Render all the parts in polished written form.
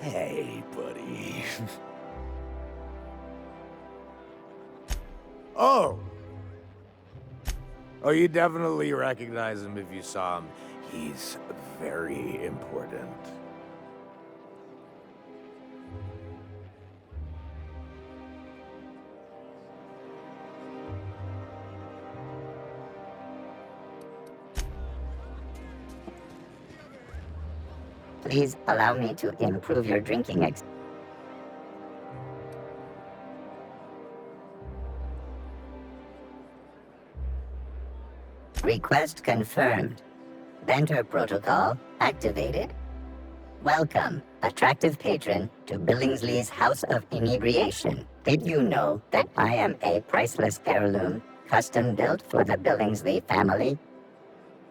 Hey, buddy. Oh! Oh, you definitely recognize him if you saw him. He's very important. Please allow me to improve your drinking Request confirmed. Banter protocol activated. Welcome, attractive patron, to Billingsley's House of Inebriation. Did you know that I am a priceless heirloom, custom built for the Billingsley family?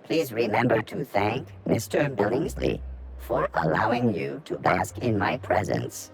Please remember to thank Mr. Billingsley for allowing you to bask in my presence.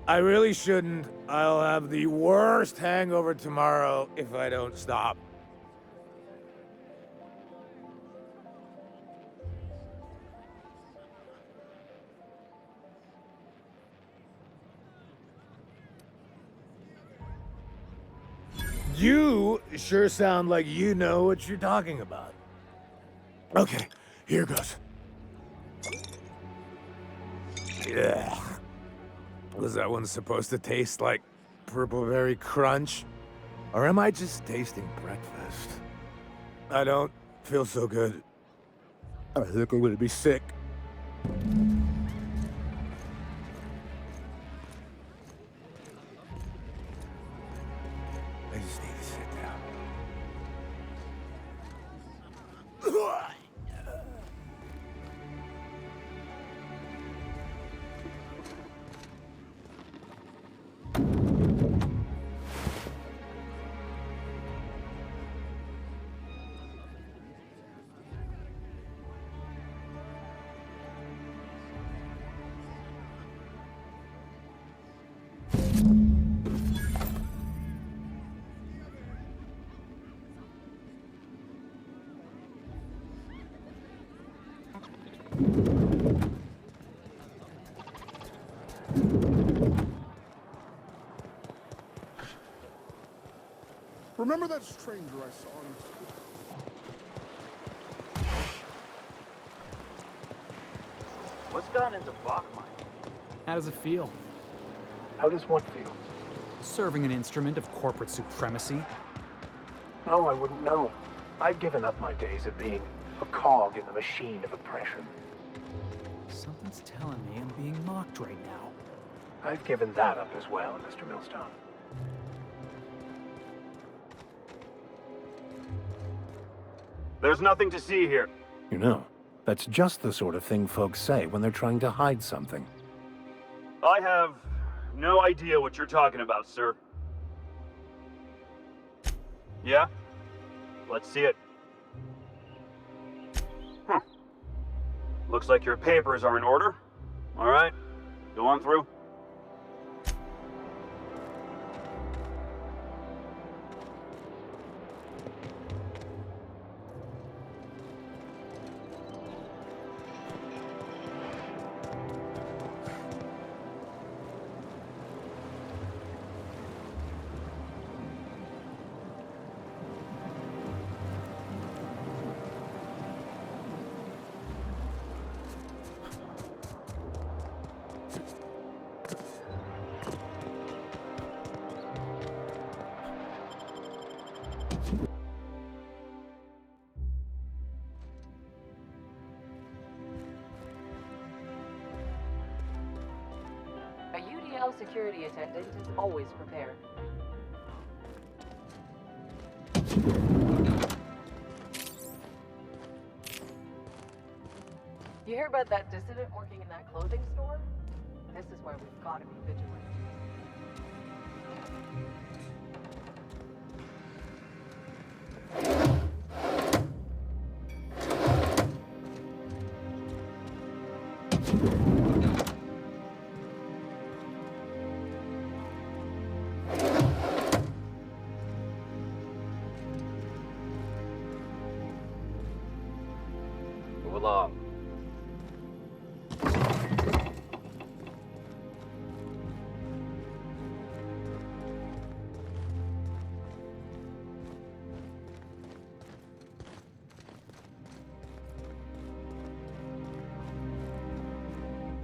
I really shouldn't. I'll have the worst hangover tomorrow if I don't stop. You sure sound like you know what you're talking about. Okay, here goes. Yeah. Was that one supposed to taste like Purpleberry Crunch? Or am I just tasting breakfast? I don't feel so good. I think I'm gonna be sick. I just need to sit down. Remember that stranger I saw in the street? What's gone into Bachmine? How does it feel? How does what feel? Serving an instrument of corporate supremacy? No, I wouldn't know. I've given up my days of being a cog in the machine of oppression. Something's telling me I'm being mocked right now. I've given that up as well, Mr. Millstone. There's nothing to see here. You know, that's just the sort of thing folks say when they're trying to hide something. I have no idea what you're talking about, sir. Yeah? Let's see it. Looks like your papers are in order. All right, go on through. female security attendant is always prepared. You hear about that dissident working in that clothing store? This is where we've got to be vigilant. Move along.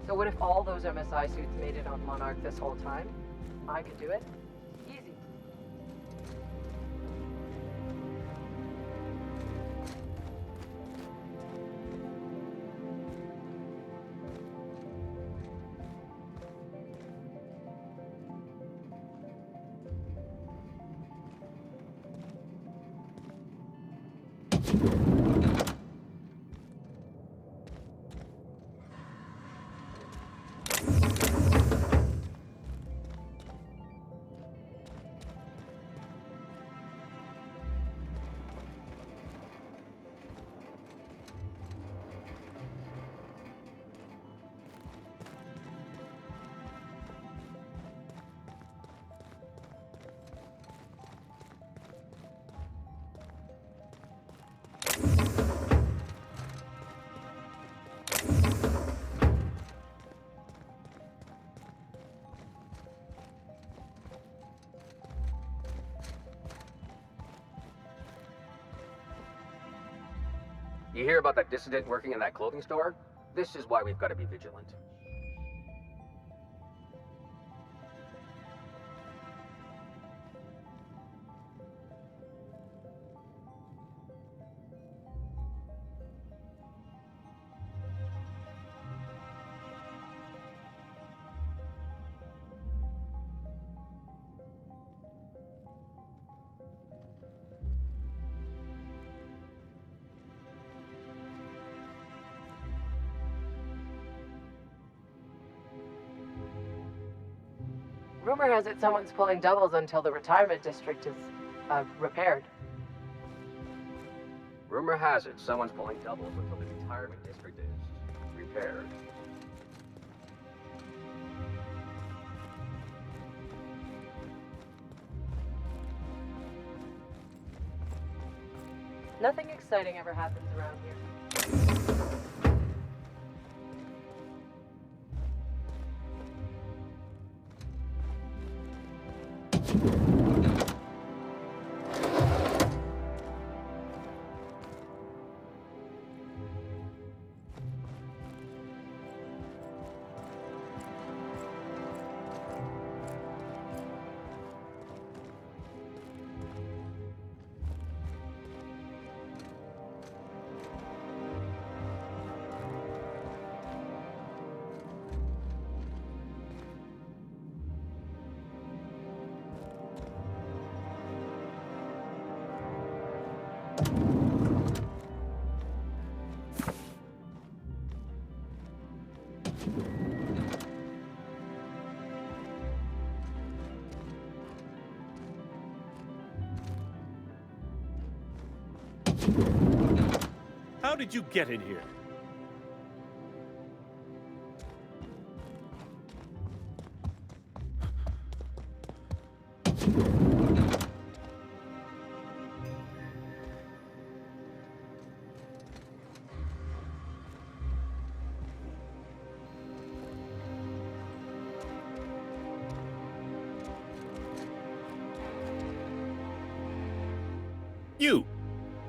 So what if all those MSI suits made it on Monarch this whole time? I could do it. Easy. You hear about that dissident working in that clothing store? This is why we've got to be vigilant. Rumor has it someone's pulling doubles until the retirement district is repaired. Rumor has it someone's pulling doubles until the retirement district is repaired. Nothing exciting ever happens around here. How did you get in here?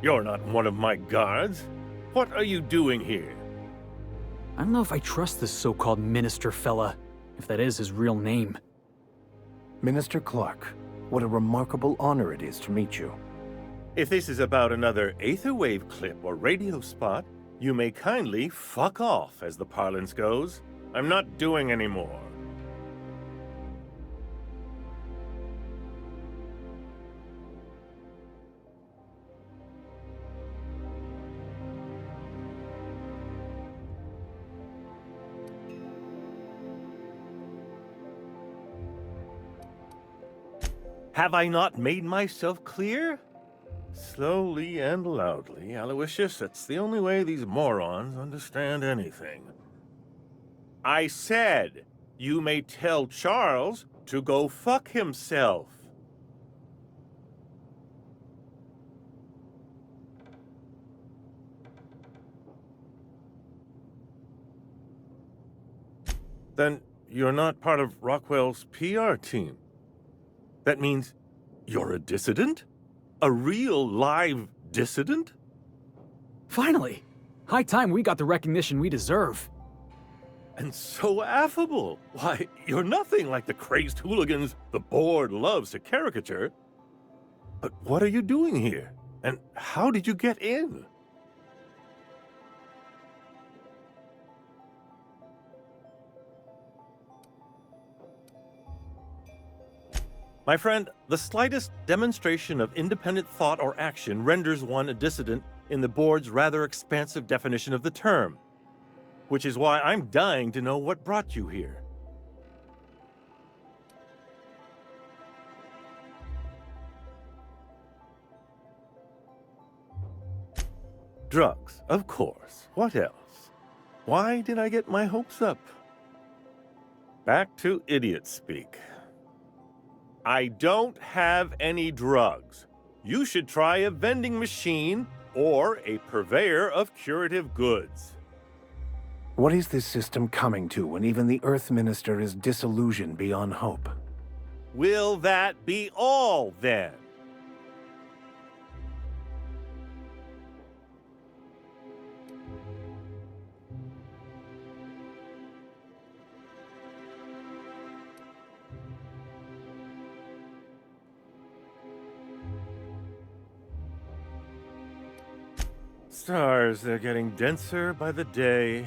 You're not one of my guards. What are you doing here? I don't know if I trust this so-called minister fella, if that is his real name. Minister Clark, what a remarkable honor it is to meet you. If this is about another Aetherwave clip or radio spot, you may kindly fuck off, as the parlance goes. I'm not doing any more. Have I not made myself clear? Slowly and loudly, Aloysius, that's the only way these morons understand anything. I said, you may tell Charles to go fuck himself. Then you're not part of Rockwell's PR team. That means you're a dissident? A real live dissident? Finally! High time we got the recognition we deserve. And so affable. Why, you're nothing like the crazed hooligans the board loves to caricature. But what are you doing here? And how did you get in? My friend, the slightest demonstration of independent thought or action renders one a dissident in the board's rather expansive definition of the term. Which is why I'm dying to know what brought you here. Drugs, of course. What else? Why did I get my hopes up? Back to idiot speak. I don't have any drugs. You should try a vending machine or a purveyor of curative goods. What is this system coming to when even the Earth Minister is disillusioned beyond hope? Will that be all, then? Stars, they're getting denser by the day.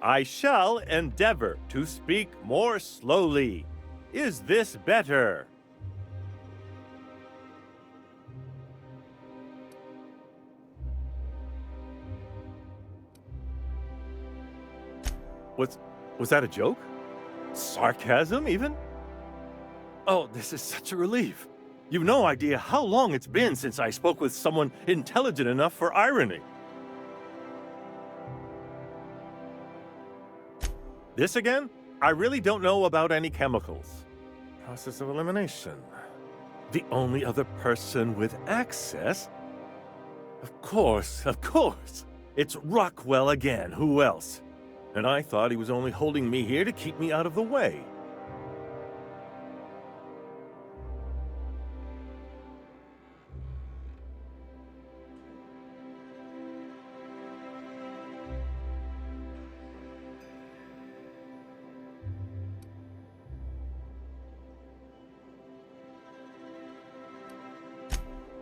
I shall endeavor to speak more slowly. Is this better? Was that a joke? Sarcasm, even? Oh, this is such a relief. You've no idea how long it's been since I spoke with someone intelligent enough for irony. This again? I really don't know about any chemicals. Process of elimination. The only other person with access? Of course. It's Rockwell again. Who else? And I thought he was only holding me here to keep me out of the way.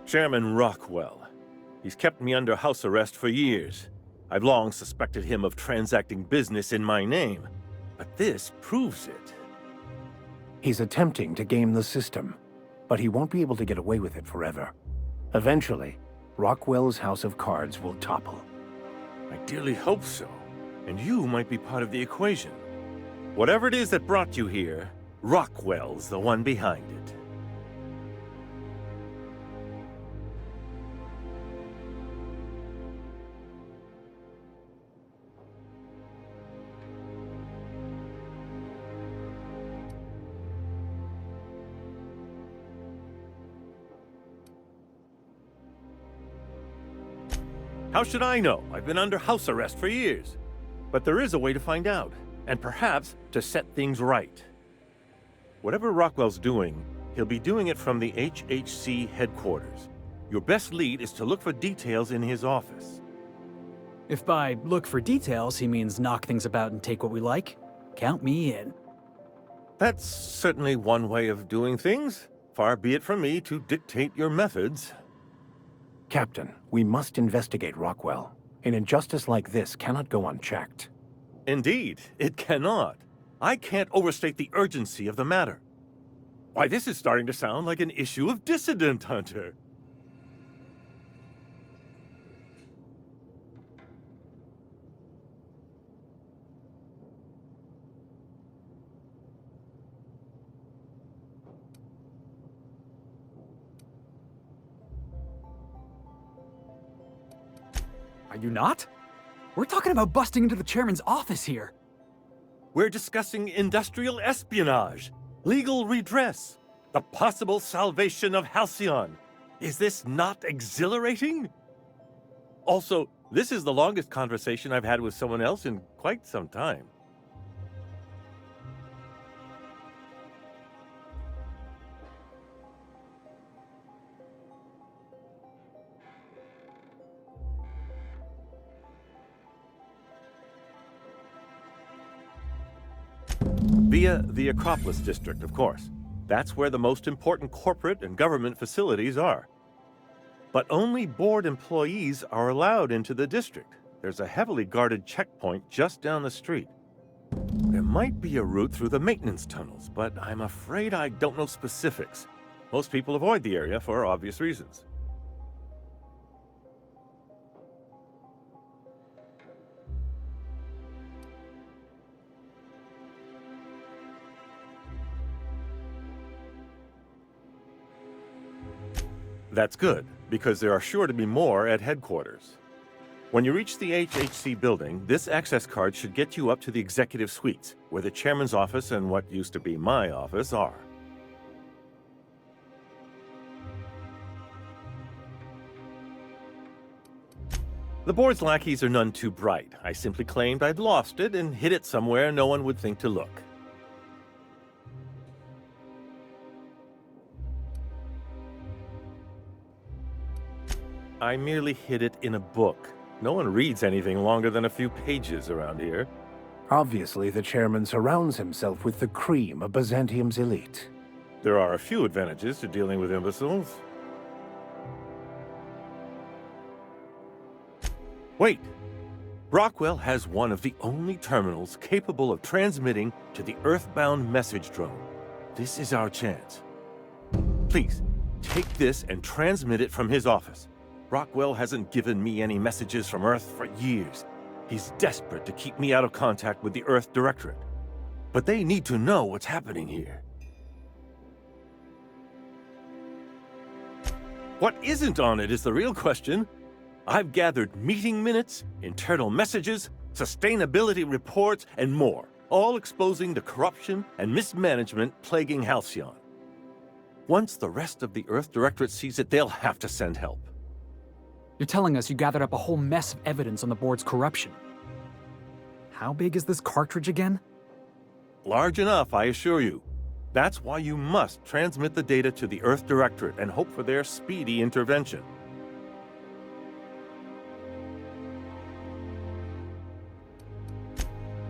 Chairman Rockwell. He's kept me under house arrest for years. I've long suspected him of transacting business in my name, but this proves it. He's attempting to game the system, but he won't be able to get away with it forever. Eventually, Rockwell's house of cards will topple. I dearly hope so, and you might be part of the equation. Whatever it is that brought you here, Rockwell's the one behind it. How should I know? I've been under house arrest for years. But there is a way to find out, and perhaps to set things right. Whatever Rockwell's doing, he'll be doing it from the HHC headquarters. Your best lead is to look for details in his office. If by look for details he means knock things about and take what we like, count me in. That's certainly one way of doing things. Far be it from me to dictate your methods. Captain, we must investigate Rockwell. An injustice like this cannot go unchecked. Indeed, it cannot. I can't overstate the urgency of the matter. Why, this is starting to sound like an issue of Dissident Hunter. Are you not? We're talking about busting into the chairman's office here. We're discussing industrial espionage, legal redress, the possible salvation of Halcyon. Is this not exhilarating? Also, this is the longest conversation I've had with someone else in quite some time. Via the Acropolis District, of course. That's where the most important corporate and government facilities are. But only board employees are allowed into the district. There's a heavily guarded checkpoint just down the street. There might be a route through the maintenance tunnels, but I'm afraid I don't know specifics. Most people avoid the area for obvious reasons. That's good, because there are sure to be more at headquarters. When you reach the HHC building, this access card should get you up to the executive suites, where the chairman's office and what used to be my office are. The board's lackeys are none too bright. I simply claimed I'd lost it and hid it somewhere no one would think to look. I merely hid it in a book. No one reads anything longer than a few pages around here. Obviously, the chairman surrounds himself with the cream of Byzantium's elite. There are a few advantages to dealing with imbeciles. Wait! Rockwell has one of the only terminals capable of transmitting to the Earthbound message drone. This is our chance. Please, take this and transmit it from his office. Rockwell hasn't given me any messages from Earth for years. He's desperate to keep me out of contact with the Earth Directorate. But they need to know what's happening here. What isn't on it is the real question. I've gathered meeting minutes, internal messages, sustainability reports, and more, all exposing the corruption and mismanagement plaguing Halcyon. Once the rest of the Earth Directorate sees it, they'll have to send help. You're telling us you gathered up a whole mess of evidence on the board's corruption. How big is this cartridge again? Large enough, I assure you. That's why you must transmit the data to the Earth Directorate and hope for their speedy intervention.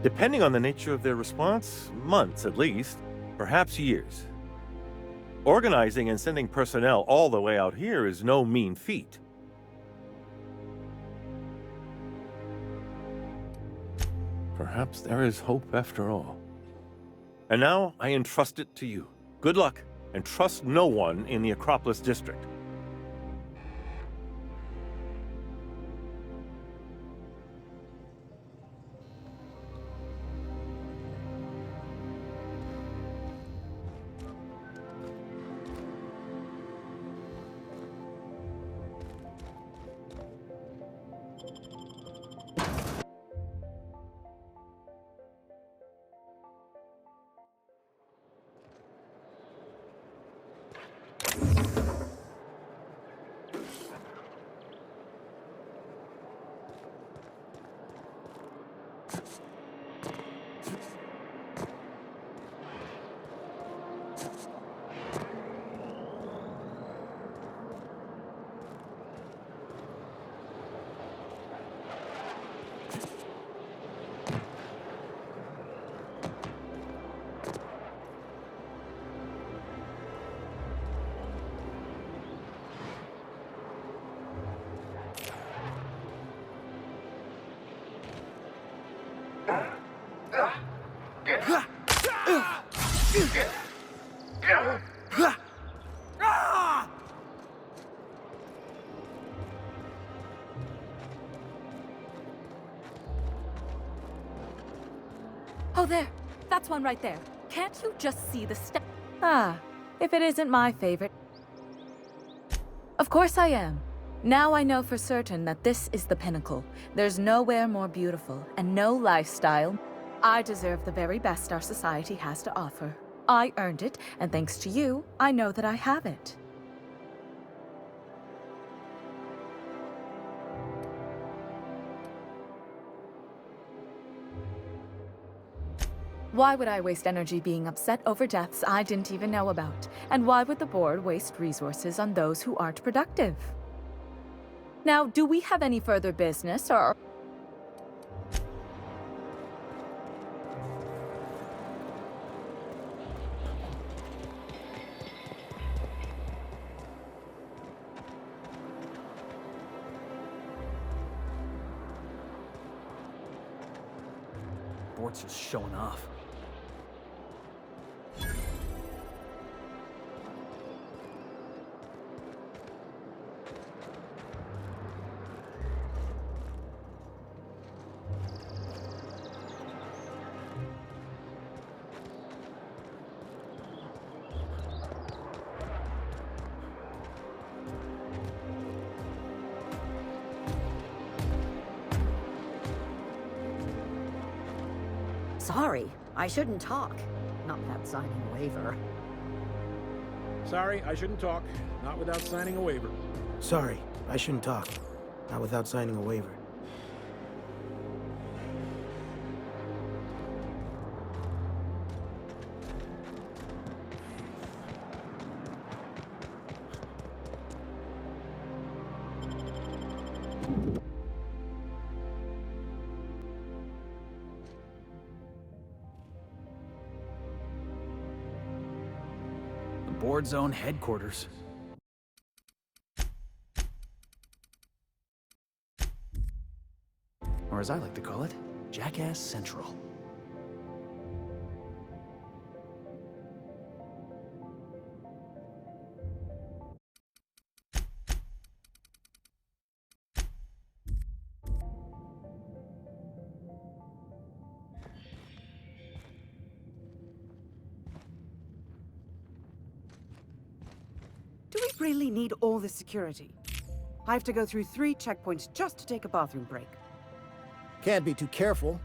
Depending on the nature of their response, months at least, perhaps years. Organizing and sending personnel all the way out here is no mean feat. Perhaps there is hope after all. And now I entrust it to you. Good luck, and trust no one in the Acropolis District. Oh, there. That's one right there. Can't you just see the step? Ah, if it isn't my favorite. Of course I am. Now I know for certain that this is the pinnacle. There's nowhere more beautiful, and no lifestyle. I deserve the very best our society has to offer. I earned it, and thanks to you, I know that I have it. Why would I waste energy being upset over deaths I didn't even know about? And why would the board waste resources on those who aren't productive? Now, do we have any further business, or... Board's just showing off. Sorry, I shouldn't talk. Not without signing a waiver. Sorry, I shouldn't talk. Not without signing a waiver. Sorry, I shouldn't talk. Not without signing a waiver. Board's own headquarters. Or as I like to call it, Jackass Central. Do we really need all this security? I have to go through 3 checkpoints just to take a bathroom break. Can't be too careful.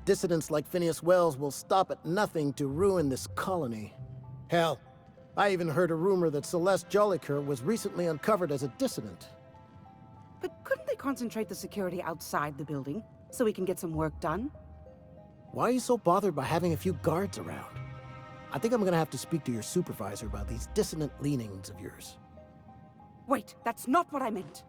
Dissidents like Phineas Wells will stop at nothing to ruin this colony. Hell, I even heard a rumor that Celeste Jollicoeur was recently uncovered as a dissident. But couldn't they concentrate the security outside the building, so we can get some work done? Why are you so bothered by having a few guards around? I think I'm gonna have to speak to your supervisor about these dissonant leanings of yours. Wait, that's not what I meant.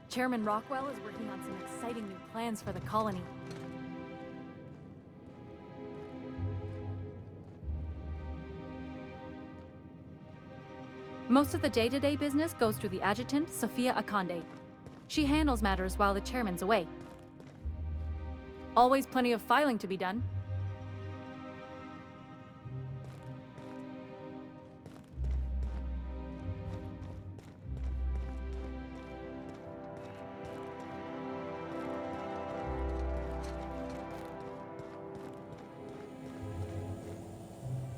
Chairman Rockwell is working on some exciting new plans for the colony. Most of the day-to-day business goes through the adjutant, Sophia Akande. She handles matters while the chairman's away. Always plenty of filing to be done.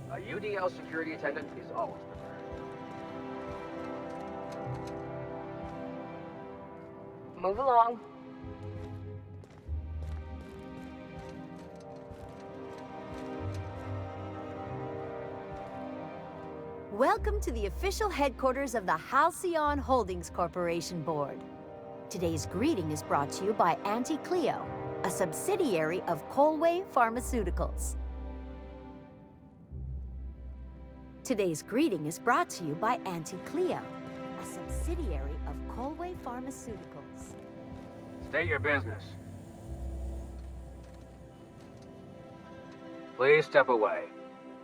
A UDL security attendant is always prepared. Move along. Welcome to the official headquarters of the Halcyon Holdings Corporation Board. Today's greeting is brought to you by Auntie Cleo, a subsidiary of Colway Pharmaceuticals. Today's greeting is brought to you by Auntie Cleo, a subsidiary of Colway Pharmaceuticals. State your business. Please step away.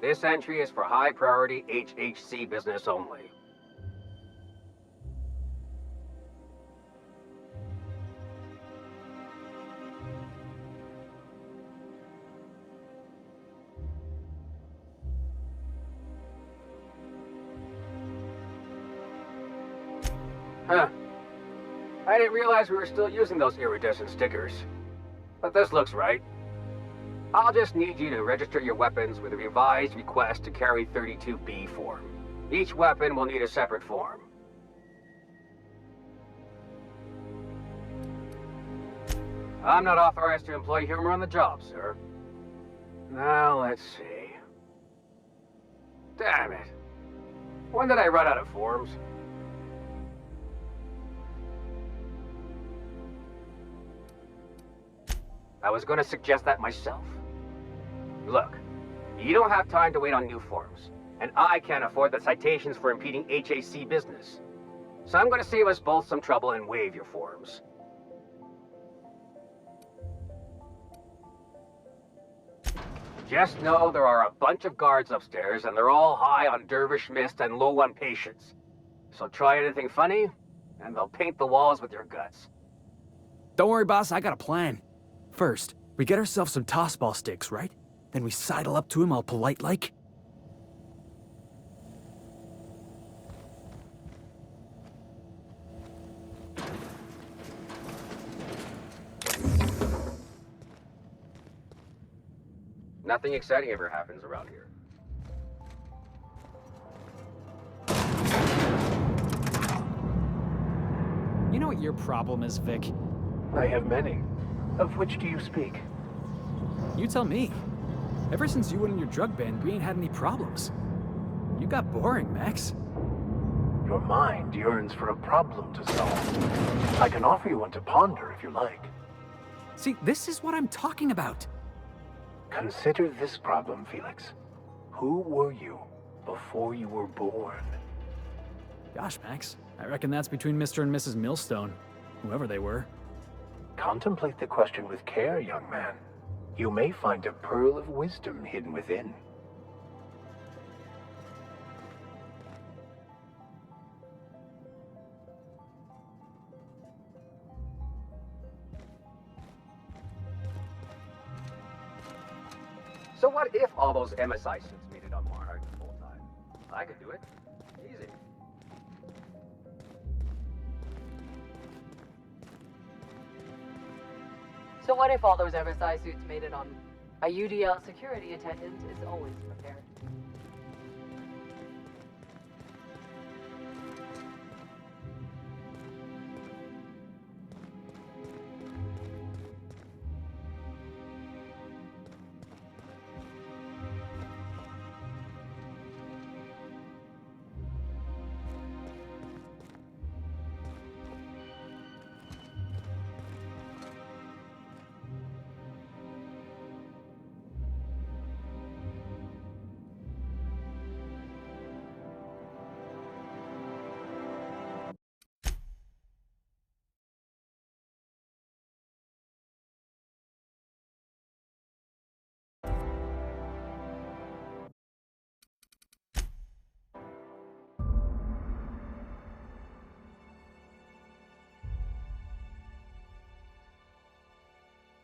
This entry is for high-priority HHC business only. Huh. I didn't realize we were still using those iridescent stickers. But this looks right. I'll just need you to register your weapons with a revised request to carry 32B form. Each weapon will need a separate form. I'm not authorized to employ humor on the job, sir. Now, let's see. Damn it. When did I run out of forms? I was going to suggest that myself. Look, you don't have time to wait on new forms, and I can't afford the citations for impeding HAC business. So I'm going to save us both some trouble and waive your forms. Just know there are a bunch of guards upstairs, and they're all high on dervish mist and low on patience. So try anything funny, and they'll paint the walls with your guts. Don't worry, boss, I got a plan. First, we get ourselves some tossball sticks, right? Then we sidle up to him all polite-like. Nothing exciting ever happens around here. You know what your problem is, Vic? I have many. Of which do you speak? You tell me. Ever since you went in your drug ban, we ain't had any problems. You got boring, Max. Your mind yearns for a problem to solve. I can offer you one to ponder if you like. See, this is what I'm talking about. Consider this problem, Felix. Who were you before you were born? Gosh, Max, I reckon that's between Mr. and Mrs. Millstone, whoever they were. Contemplate the question with care, young man. You may find a pearl of wisdom hidden within. So what if all those MSI suits made it on Monarch full time? I could do it. Easy. So what if all those MSI suits made it on? A UDL security attendant is always prepared.